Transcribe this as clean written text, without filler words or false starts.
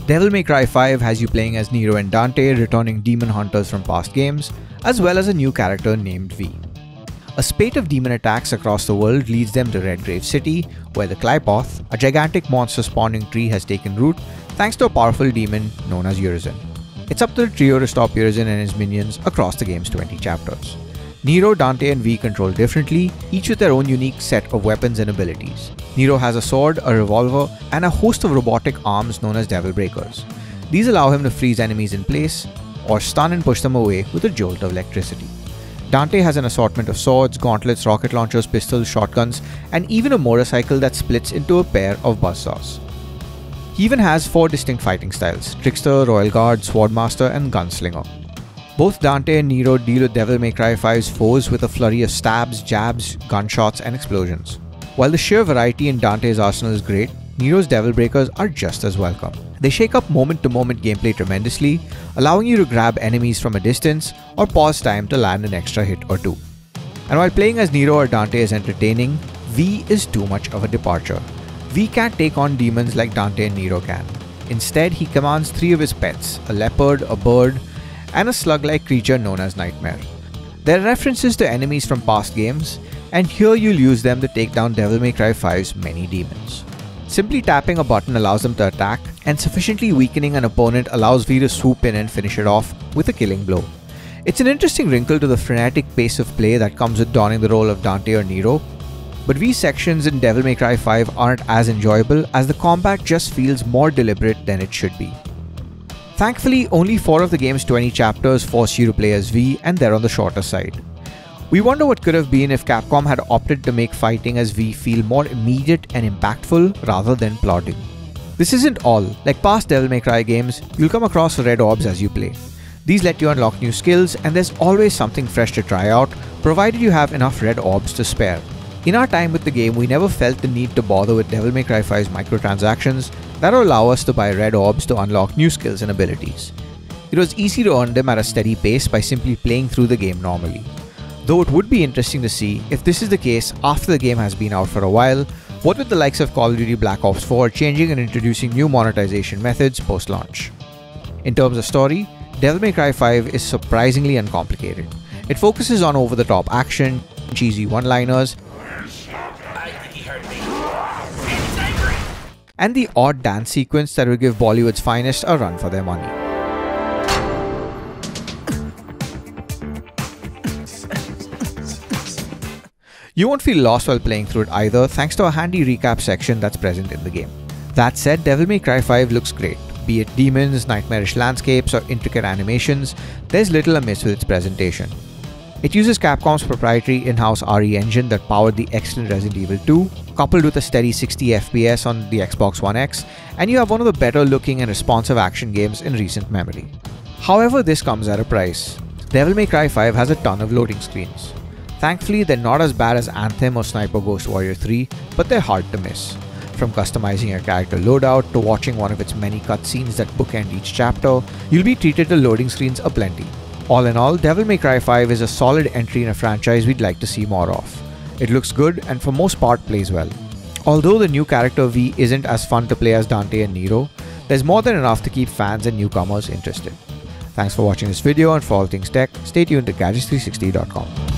Devil May Cry 5 has you playing as Nero and Dante, returning demon hunters from past games, as well as a new character named V. A spate of demon attacks across the world leads them to Redgrave City, where the Qlipoth, a gigantic monster spawning tree, has taken root thanks to a powerful demon known as Urizen. It's up to the trio to stop Urizen and his minions across the game's 20 chapters. Nero, Dante and V control differently, each with their own unique set of weapons and abilities. Nero has a sword, a revolver, and a host of robotic arms known as Devil Breakers. These allow him to freeze enemies in place, or stun and push them away with a jolt of electricity. Dante has an assortment of swords, gauntlets, rocket launchers, pistols, shotguns, and even a motorcycle that splits into a pair of buzzsaws. He even has 4 distinct fighting styles: Trickster, Royal Guard, Swordmaster, and Gunslinger. Both Dante and Nero deal with Devil May Cry 5's foes with a flurry of stabs, jabs, gunshots, and explosions. While the sheer variety in Dante's arsenal is great, Nero's Devil Breakers are just as welcome. They shake up moment-to-moment gameplay tremendously, allowing you to grab enemies from a distance or pause time to land an extra hit or two. And while playing as Nero or Dante is entertaining, V is too much of a departure. V can't take on demons like Dante and Nero can. Instead, he commands 3 of his pets, a leopard, a bird, and a slug-like creature known as Nightmare. There are references to enemies from past games, and here you'll use them to take down Devil May Cry 5's many demons. Simply tapping a button allows them to attack, and sufficiently weakening an opponent allows V to swoop in and finish it off with a killing blow. It's an interesting wrinkle to the frenetic pace of play that comes with donning the role of Dante or Nero, but V's sections in Devil May Cry 5 aren't as enjoyable as the combat just feels more deliberate than it should be. Thankfully, only 4 of the game's 20 chapters force you to play as V, and they're on the shorter side. We wonder what could have been if Capcom had opted to make fighting as V feel more immediate and impactful rather than plodding. This isn't all. Like past Devil May Cry games, you'll come across red orbs as you play. These let you unlock new skills, and there's always something fresh to try out, provided you have enough red orbs to spare. In our time with the game, we never felt the need to bother with Devil May Cry 5's microtransactions that will allow us to buy red orbs to unlock new skills and abilities. It was easy to earn them at a steady pace by simply playing through the game normally. Though it would be interesting to see if this is the case after the game has been out for a while, what with the likes of Call of Duty Black Ops 4 changing and introducing new monetization methods post-launch. In terms of story, Devil May Cry 5 is surprisingly uncomplicated. It focuses on over-the-top action, cheesy one-liners, and the odd dance sequence that will give Bollywood's finest a run for their money. You won't feel lost while playing through it either, thanks to a handy recap section that's present in the game. That said, Devil May Cry 5 looks great. Be it demons, nightmarish landscapes, or intricate animations, there's little amiss with its presentation. It uses Capcom's proprietary in-house RE engine that powered the excellent Resident Evil 2, coupled with a steady 60 FPS on the Xbox One X, and you have one of the better looking and responsive action games in recent memory. However, this comes at a price. Devil May Cry 5 has a ton of loading screens. Thankfully, they're not as bad as Anthem or Sniper Ghost Warrior 3, but they're hard to miss. From customizing your character loadout to watching one of its many cutscenes that bookend each chapter, you'll be treated to loading screens aplenty. All in all, Devil May Cry 5 is a solid entry in a franchise we'd like to see more of. It looks good and for most part plays well. Although the new character V isn't as fun to play as Dante and Nero, there's more than enough to keep fans and newcomers interested. Thanks for watching this video, and for all things tech, stay tuned to Gadgets360.com.